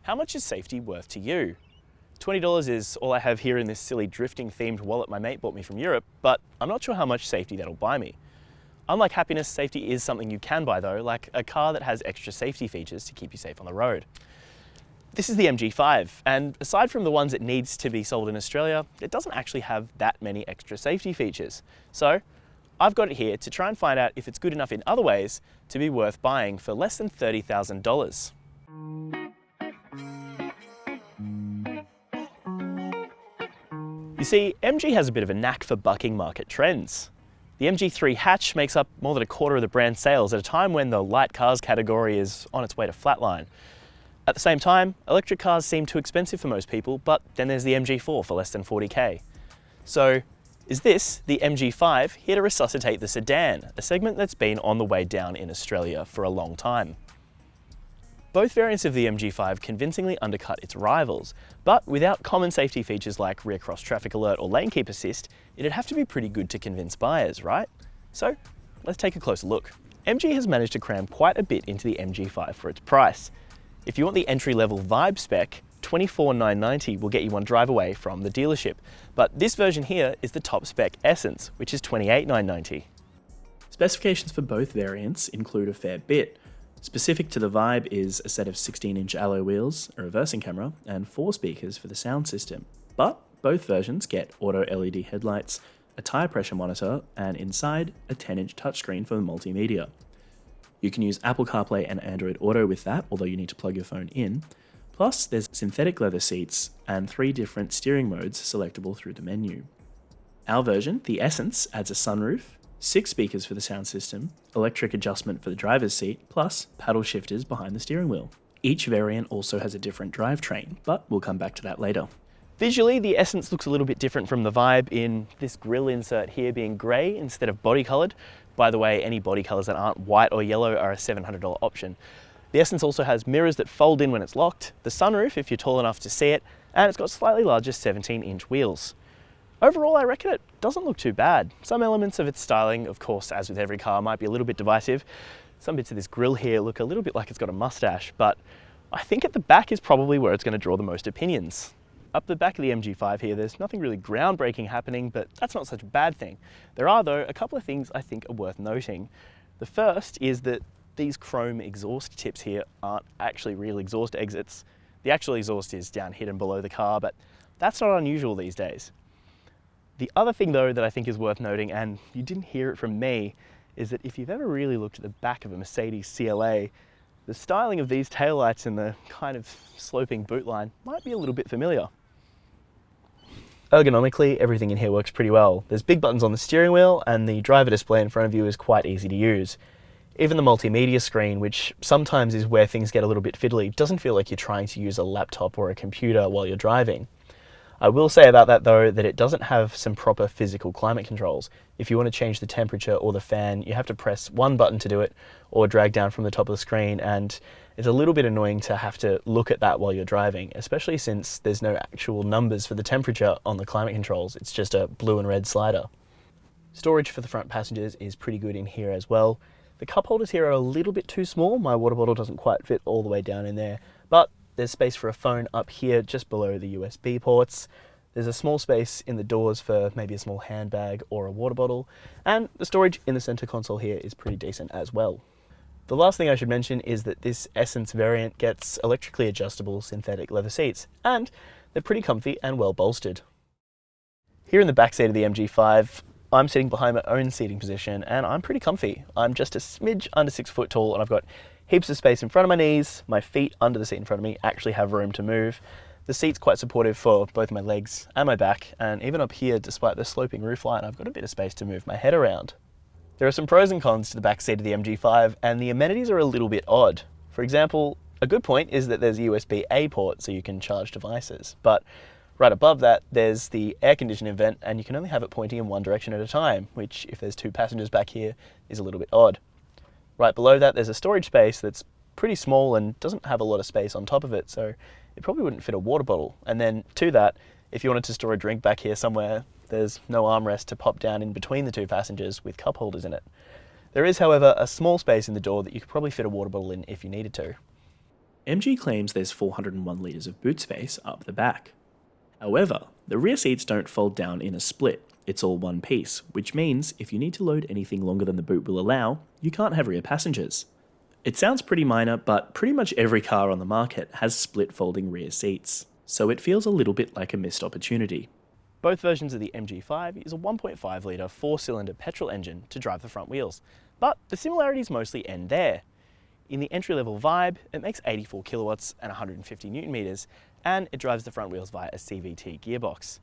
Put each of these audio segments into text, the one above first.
How much is safety worth to you? $20 is all I have here in this silly drifting themed wallet my mate bought me from Europe, but I'm not sure how much safety that'll buy me. Unlike happiness, safety is something you can buy though, like a car that has extra safety features to keep you safe on the road. This is the MG5, and aside from the ones it needs to be sold in Australia, it doesn't actually have that many extra safety features. So I've got it here to try and find out if it's good enough in other ways to be worth buying for less than $30,000. You see, MG has a bit of a knack for bucking market trends. The MG3 hatch makes up more than a quarter of the brand's sales at a time when the light cars category is on its way to flatline. At the same time, electric cars seem too expensive for most people, but then there's the MG4 for less than 40k. So, is this, the MG5, here to resuscitate the sedan, a segment that's been on the way down in Australia for a long time? Both variants of the MG5 convincingly undercut its rivals, but without common safety features like rear cross traffic alert or lane keep assist, it'd have to be pretty good to convince buyers, right? So, let's take a closer look. MG has managed to cram quite a bit into the MG5 for its price. If you want the entry-level Vibe spec, $24,990 will get you one drive away from the dealership, but this version here is the top spec Essence, which is $28,990. Specifications for both variants include a fair bit. Specific to the Vibe is a set of 16-inch alloy wheels, a reversing camera, and 4 speakers for the sound system. But both versions get auto LED headlights, a tyre pressure monitor, and inside, a 10-inch touchscreen for multimedia. You can use Apple CarPlay and Android Auto with that, although you need to plug your phone in. Plus, there's synthetic leather seats and 3 different steering modes selectable through the menu. Our version, the Essence, adds a sunroof, 6 speakers for the sound system, electric adjustment for the driver's seat, plus paddle shifters behind the steering wheel. Each variant also has a different drivetrain, but we'll come back to that later. Visually, the Essence looks a little bit different from the Vibe, in this grille insert here being grey instead of body coloured. By the way, any body colours that aren't white or yellow are a $700 option. The Essence also has mirrors that fold in when it's locked, the sunroof if you're tall enough to see it, and it's got slightly larger 17-inch wheels. Overall, I reckon it doesn't look too bad. Some elements of its styling, of course, as with every car, might be a little bit divisive. Some bits of this grille here look a little bit like it's got a mustache, but I think at the back is probably where it's going to draw the most opinions. Up the back of the MG5 here, there's nothing really groundbreaking happening, but that's not such a bad thing. There are, though, a couple of things I think are worth noting. The first is that these chrome exhaust tips here aren't actually real exhaust exits. The actual exhaust is down hidden below the car, but that's not unusual these days. The other thing though that I think is worth noting, and you didn't hear it from me, is that if you've ever really looked at the back of a Mercedes CLA, the styling of these taillights and the kind of sloping boot line might be a little bit familiar. Ergonomically, everything in here works pretty well. There's big buttons on the steering wheel, and the driver display in front of you is quite easy to use. Even the multimedia screen, which sometimes is where things get a little bit fiddly, doesn't feel like you're trying to use a laptop or a computer while you're driving. I will say about that though that it doesn't have some proper physical climate controls. If you want to change the temperature or the fan, you have to press one button to do it or drag down from the top of the screen, and it's a little bit annoying to have to look at that while you're driving, especially since there's no actual numbers for the temperature on the climate controls. It's just a blue and red slider. Storage for the front passengers is pretty good in here as well. The cup holders here are a little bit too small. My water bottle doesn't quite fit all the way down in there, but there's space for a phone up here just below the USB ports. There's a small space in the doors for maybe a small handbag or a water bottle, and the storage in the center console here is pretty decent as well. The last thing I should mention is that this Essence variant gets electrically adjustable synthetic leather seats, and they're pretty comfy and well bolstered. Here in the back seat of the MG5, I'm sitting behind my own seating position, and I'm pretty comfy. I'm just a smidge under 6 foot tall, and I've got heaps of space in front of my knees. My feet under the seat in front of me actually have room to move. The seat's quite supportive for both my legs and my back, and even up here, despite the sloping roofline, I've got a bit of space to move my head around. There are some pros and cons to the back seat of the MG5, and the amenities are a little bit odd. For example, a good point is that there's a USB-A port so you can charge devices, but right above that, there's the air conditioning vent, and you can only have it pointing in one direction at a time, which, if there's 2 passengers back here, is a little bit odd. Right below that, there's a storage space that's pretty small and doesn't have a lot of space on top of it, so it probably wouldn't fit a water bottle. And then to that, if you wanted to store a drink back here somewhere, there's no armrest to pop down in between the 2 passengers with cup holders in it. There is, however, a small space in the door that you could probably fit a water bottle in if you needed to. MG claims there's 401 litres of boot space up the back. However, the rear seats don't fold down in a split, it's all one piece, which means if you need to load anything longer than the boot will allow, you can't have rear passengers. It sounds pretty minor, but pretty much every car on the market has split folding rear seats, so it feels a little bit like a missed opportunity. Both versions of the MG5 use a 1.5 litre 4-cylinder petrol engine to drive the front wheels, but the similarities mostly end there. In the entry-level Vibe, it makes 84 kilowatts and 150 newton meters, and it drives the front wheels via a CVT gearbox.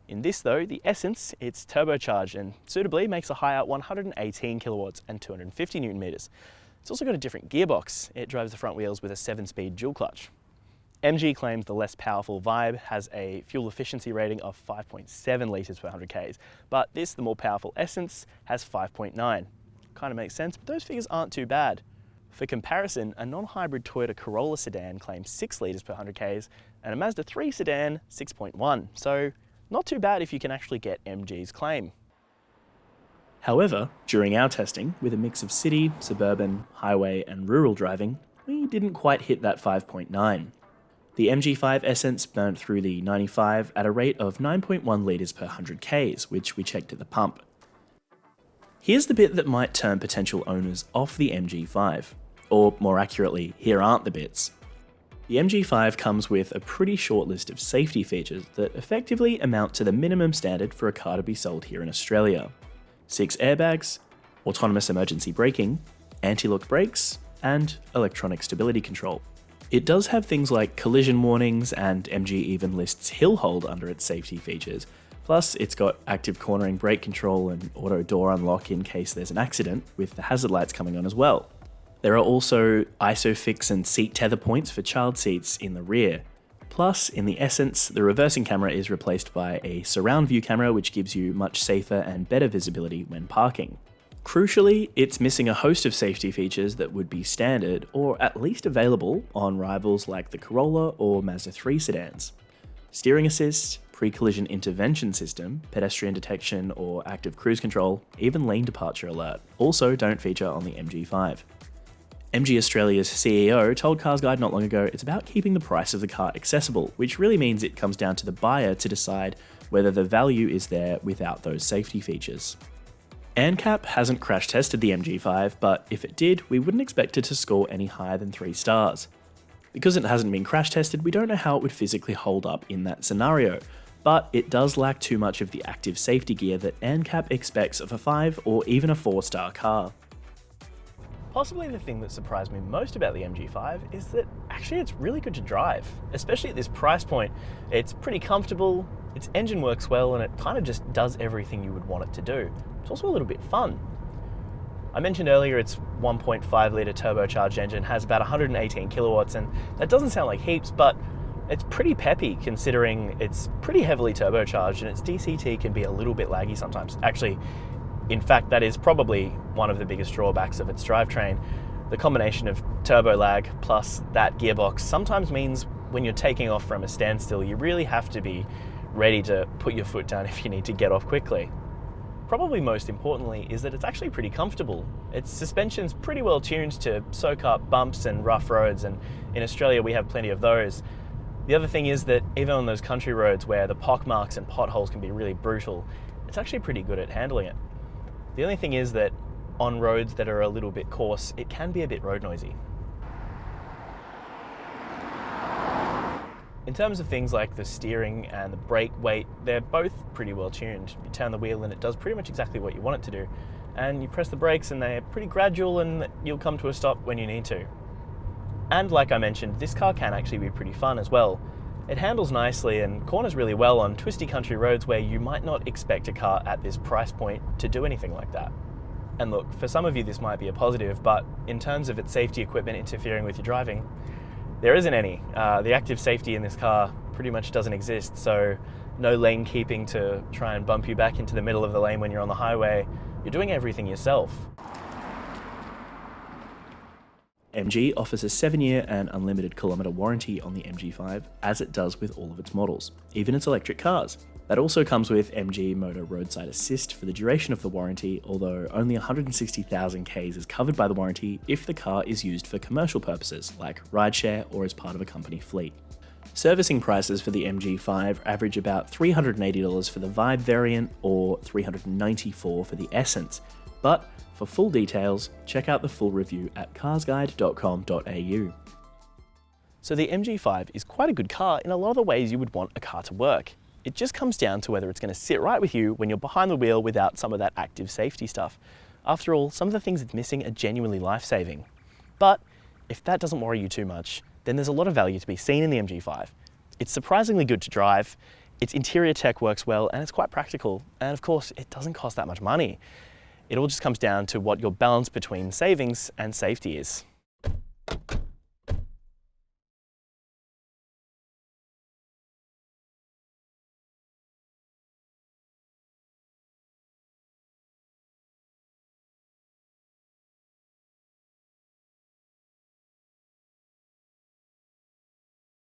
In this though, the Essence, it's turbocharged and suitably makes a higher 118 kilowatts and 250 newton meters. It's also got a different gearbox. It drives the front wheels with a 7-speed dual clutch. MG claims the less powerful Vibe has a fuel efficiency rating of 5.7 litres per 100 Ks, but this, the more powerful Essence, has 5.9. Kind of makes sense, but those figures aren't too bad. For comparison, a non-hybrid Toyota Corolla sedan claims 6 litres per 100 Ks, and a Mazda 3 sedan 6.1, so not too bad if you can actually get MG's claim. However, during our testing, with a mix of city, suburban, highway and rural driving, we didn't quite hit that 5.9. The MG5 Essence burnt through the 95 at a rate of 9.1 litres per 100 Ks, which we checked at the pump. Here's the bit that might turn potential owners off the MG5. Or more accurately, here aren't the bits. The MG5 comes with a pretty short list of safety features that effectively amount to the minimum standard for a car to be sold here in Australia. 6 airbags, autonomous emergency braking, anti-lock brakes, and electronic stability control. It does have things like collision warnings, and MG even lists hill hold under its safety features. Plus, it's got active cornering brake control and auto door unlock in case there's an accident, with the hazard lights coming on as well. There are also ISOFIX and seat tether points for child seats in the rear. Plus, in the Essence, the reversing camera is replaced by a surround view camera, which gives you much safer and better visibility when parking. Crucially, it's missing a host of safety features that would be standard, or at least available, on rivals like the Corolla or Mazda 3 sedans. Steering assist, pre-collision intervention system, pedestrian detection or active cruise control, even lane departure alert, also don't feature on the MG5. MG Australia's CEO told CarsGuide not long ago it's about keeping the price of the car accessible, which really means it comes down to the buyer to decide whether the value is there without those safety features. ANCAP hasn't crash tested the MG5, but if it did, we wouldn't expect it to score any higher than 3 stars. Because it hasn't been crash tested, we don't know how it would physically hold up in that scenario, but it does lack too much of the active safety gear that ANCAP expects of a 5 or even a 4-star car. Possibly the thing that surprised me most about the MG5 is that actually it's really good to drive, especially at this price point. It's pretty comfortable, its engine works well, and it kind of just does everything you would want it to do. It's also a little bit fun. I mentioned earlier its 1.5 litre turbocharged engine has about 118 kilowatts, and that doesn't sound like heaps, but it's pretty peppy considering it's pretty heavily turbocharged and its DCT can be a little bit laggy sometimes. Actually, in fact, that is probably one of the biggest drawbacks of its drivetrain. The combination of turbo lag plus that gearbox sometimes means when you're taking off from a standstill, you really have to be ready to put your foot down if you need to get off quickly. Probably most importantly is that it's actually pretty comfortable. Its suspension's pretty well tuned to soak up bumps and rough roads, and in Australia we have plenty of those. The other thing is that even on those country roads where the pockmarks and potholes can be really brutal, it's actually pretty good at handling it. The only thing is that on roads that are a little bit coarse, it can be a bit road noisy. In terms of things like the steering and the brake weight, they're both pretty well tuned. You turn the wheel and it does pretty much exactly what you want it to do. And you press the brakes and they're pretty gradual and you'll come to a stop when you need to. And like I mentioned, this car can actually be pretty fun as well. It handles nicely and corners really well on twisty country roads where you might not expect a car at this price point to do anything like that. And look, for some of you this might be a positive, but in terms of its safety equipment interfering with your driving, there isn't any. The active safety in this car pretty much doesn't exist, so no lane keeping to try and bump you back into the middle of the lane when you're on the highway. You're doing everything yourself. MG offers a 7-year and unlimited kilometre warranty on the MG5, as it does with all of its models, even its electric cars. That also comes with MG Motor Roadside Assist for the duration of the warranty, although only 160,000 Ks is covered by the warranty if the car is used for commercial purposes, like rideshare or as part of a company fleet. Servicing prices for the MG5 average about $380 for the Vibe variant or $394 for the Essence, but for full details, check out the full review at carsguide.com.au. So the MG5 is quite a good car in a lot of the ways you would want a car to work. It just comes down to whether it's going to sit right with you when you're behind the wheel without some of that active safety stuff. After all, some of the things it's missing are genuinely life-saving. But if that doesn't worry you too much, then there's a lot of value to be seen in the MG5. It's surprisingly good to drive, its interior tech works well, and it's quite practical. And of course, it doesn't cost that much money. It all just comes down to what your balance between savings and safety is.